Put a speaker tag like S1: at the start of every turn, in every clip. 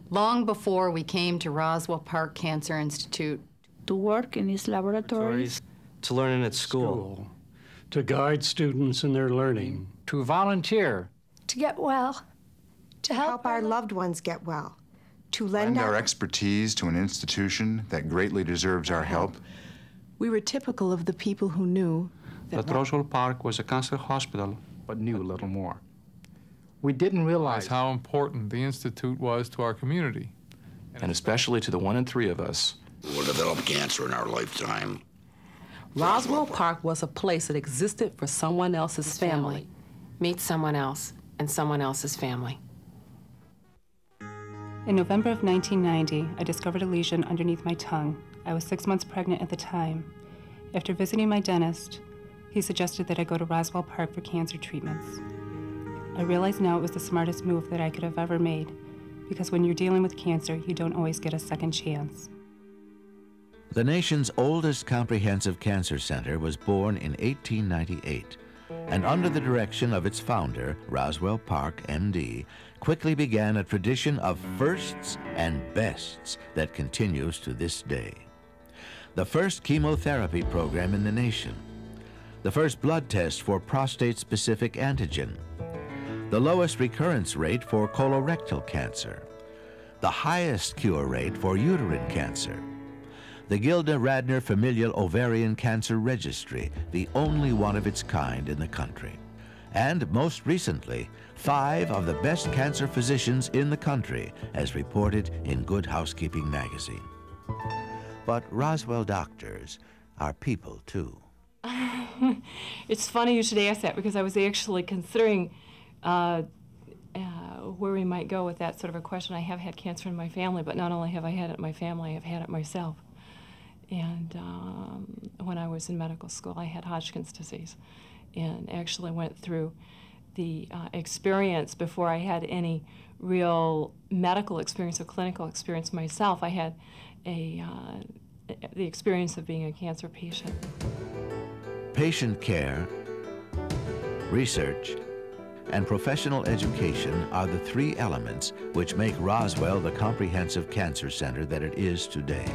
S1: long before we came to Roswell Park Cancer Institute.
S2: To work in his laboratories.
S3: To learn in its school.
S4: To guide students in their learning.
S5: To volunteer.
S6: To get well. To help
S7: our loved ones get well. To lend
S8: our expertise to an institution that greatly deserves our help.
S9: We were typical of the people who knew
S10: that Roswell Park was a cancer hospital,
S5: but knew a little more. We didn't realize
S11: how important the Institute was to our community.
S3: And especially to the 1 in 3 of us
S12: who will develop cancer in our lifetime.
S13: Roswell Park was a place that existed for someone else's family.
S14: Meet someone else and someone else's family.
S15: In November of 1990, I discovered a lesion underneath my tongue. I was 6 months pregnant at the time. After visiting my dentist, he suggested that I go to Roswell Park for cancer treatments. I realize now it was the smartest move that I could have ever made, because when you're dealing with cancer, you don't always get a second chance.
S16: The nation's oldest comprehensive cancer center was born in 1898, and under the direction of its founder, Roswell Park, MD, quickly began a tradition of firsts and bests that continues to this day. The first chemotherapy program in the nation, the first blood test for prostate-specific antigen, the lowest recurrence rate for colorectal cancer, the highest cure rate for uterine cancer, the Gilda Radner Familial Ovarian Cancer Registry, the only one of its kind in the country, and most recently, 5 of the best cancer physicians in the country, as reported in Good Housekeeping magazine. But Roswell doctors are people too.
S17: It's funny you should ask that, because I was actually considering where we might go with that sort of a question. I have had cancer in my family, but not only have I had it in my family, I've had it myself. And when I was in medical school, I had Hodgkin's disease, and actually went through the experience before I had any real medical experience or clinical experience myself. I had the experience of being a cancer patient.
S16: Patient care, research, and professional education are the 3 elements which make Roswell the comprehensive cancer center that it is today.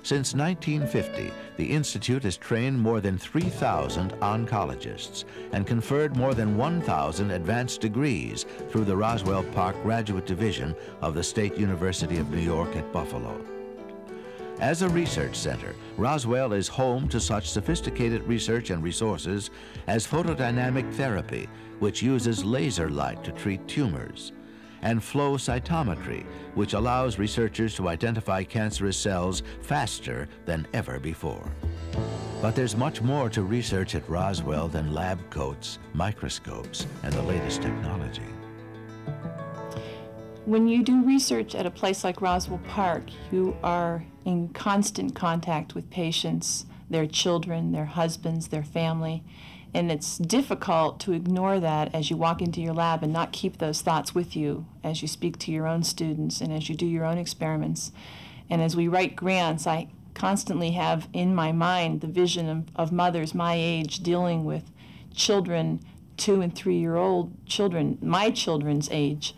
S16: Since 1950, the Institute has trained more than 3,000 oncologists and conferred more than 1,000 advanced degrees through the Roswell Park Graduate Division of the State University of New York at Buffalo. As a research center, Roswell is home to such sophisticated research and resources as photodynamic therapy, which uses laser light to treat tumors, and flow cytometry, which allows researchers to identify cancerous cells faster than ever before. But there's much more to research at Roswell than lab coats, microscopes, and the latest technology.
S2: When you do research at a place like Roswell Park, you are in constant contact with patients, their children, their husbands, their family, and it's difficult to ignore that as you walk into your lab and not keep those thoughts with you as you speak to your own students and as you do your own experiments. And as we write grants, I constantly have in my mind the vision of mothers my age dealing with children, 2- and 3-year-old children, my children's age.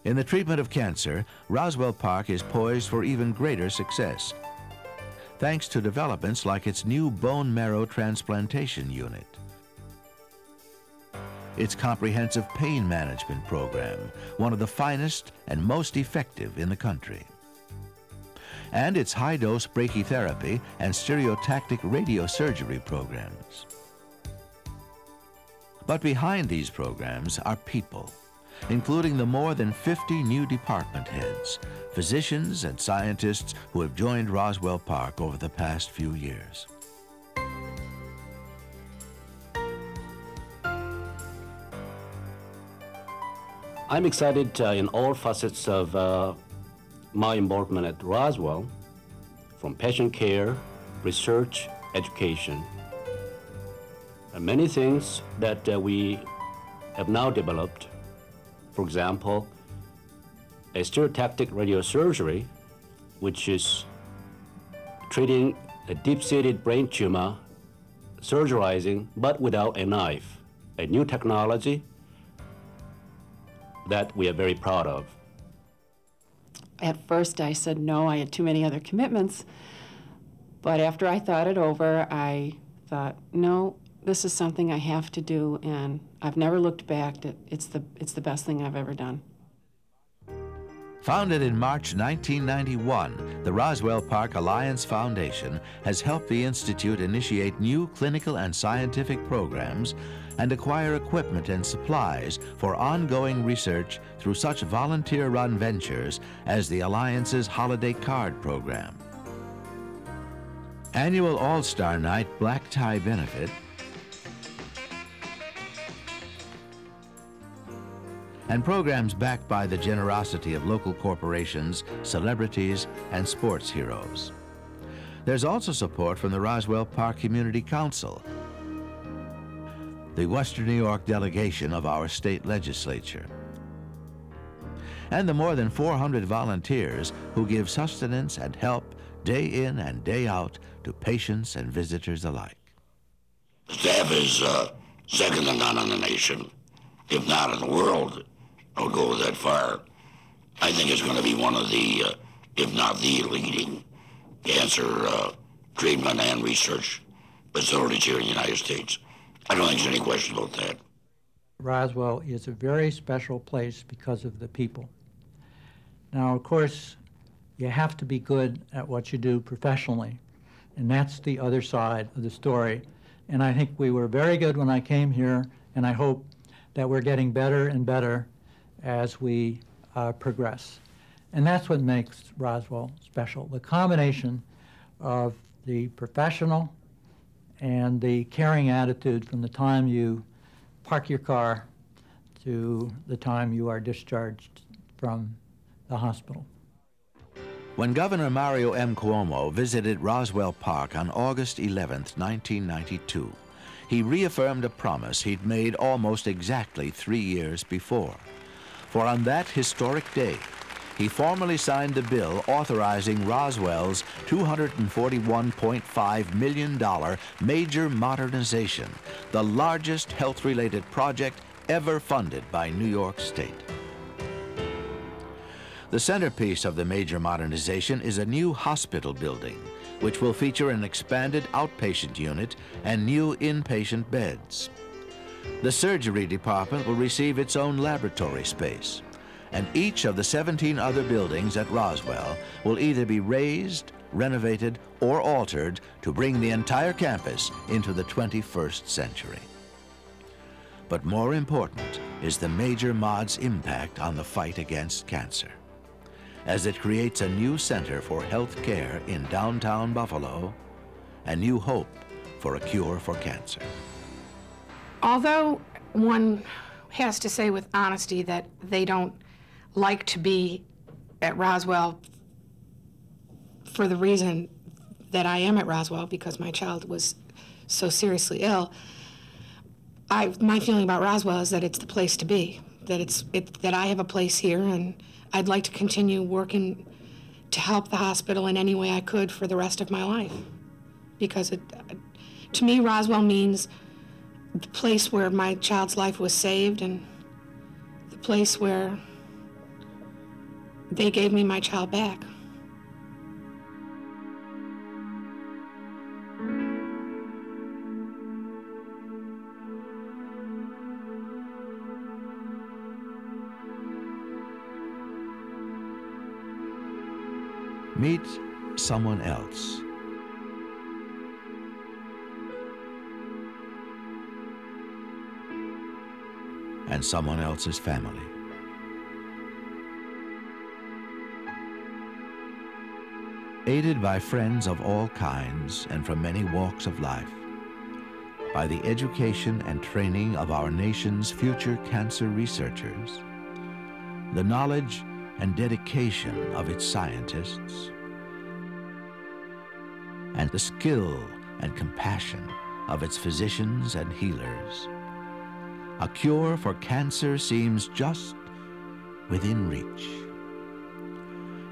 S16: In the treatment of cancer, Roswell Park is poised for even greater success, thanks to developments like its new bone marrow transplantation unit, its comprehensive pain management program, one of the finest and most effective in the country, and its high-dose brachytherapy and stereotactic radiosurgery programs. But behind these programs are people, including the more than 50 new department heads, physicians and scientists who have joined Roswell Park over the past few years.
S18: I'm excited in all facets of my involvement at Roswell, from patient care, research, education, and many things that we have now developed. For example, a stereotactic radiosurgery, which is treating a deep-seated brain tumor, surgerizing, but without a knife. A new technology that we are very proud of.
S17: At first I said no, I had too many other commitments. But after I thought it over, I thought, no, this is something I have to do, and I've never looked back. It's the best thing I've ever done.
S16: Founded in March 1991, the Roswell Park Alliance Foundation has helped the Institute initiate new clinical and scientific programs and acquire equipment and supplies for ongoing research through such volunteer-run ventures as the Alliance's Holiday Card Program. Annual All-Star Night Black Tie Benefit, and programs backed by the generosity of local corporations, celebrities, and sports heroes. There's also support from the Roswell Park Community Council, the Western New York delegation of our state legislature, and the more than 400 volunteers who give sustenance and help day in and day out to patients and visitors alike.
S12: Staff is second to none in the nation, if not in the world. I'll go that far. I think it's going to be one of the, if not the leading cancer treatment and research facilities here in the United States. I don't think there's any question about that.
S5: Roswell is a very special place because of the people. Now, of course, you have to be good at what you do professionally, and that's the other side of the story. And I think we were very good when I came here, and I hope that we're getting better and better as we progress. And that's what makes Roswell special, the combination of the professional and the caring attitude from the time you park your car to the time you are discharged from the hospital.
S16: When Governor Mario M. Cuomo visited Roswell Park on August 11th, 1992, he reaffirmed a promise he'd made almost exactly 3 years before. For on that historic day, he formally signed the bill authorizing Roswell's $241.5 million major modernization, the largest health-related project ever funded by New York State. The centerpiece of the major modernization is a new hospital building, which will feature an expanded outpatient unit and new inpatient beds. The surgery department will receive its own laboratory space, and each of the 17 other buildings at Roswell will either be raised, renovated, or altered to bring the entire campus into the 21st century. But more important is the major mod's impact on the fight against cancer, as it creates a new center for health care in downtown Buffalo and new hope for a cure for cancer.
S19: Although one has to say with honesty that they don't like to be at Roswell for the reason that I am at Roswell, because my child was so seriously ill, my feeling about Roswell is that it's the place to be, that I have a place here, and I'd like to continue working to help the hospital in any way I could for the rest of my life. Because to me, Roswell means the place where my child's life was saved and the place where they gave me my child back.
S16: Meet someone else. And someone else's family. Aided by friends of all kinds and from many walks of life, by the education and training of our nation's future cancer researchers, the knowledge and dedication of its scientists, and the skill and compassion of its physicians and healers, a cure for cancer seems just within reach.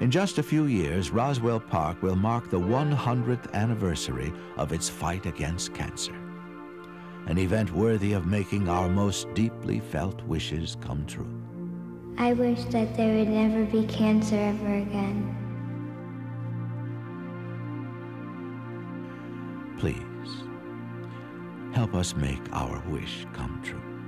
S16: In just a few years, Roswell Park will mark the 100th anniversary of its fight against cancer, an event worthy of making our most deeply felt wishes come true.
S20: I wish that there would never be cancer ever again.
S16: Please, help us make our wish come true.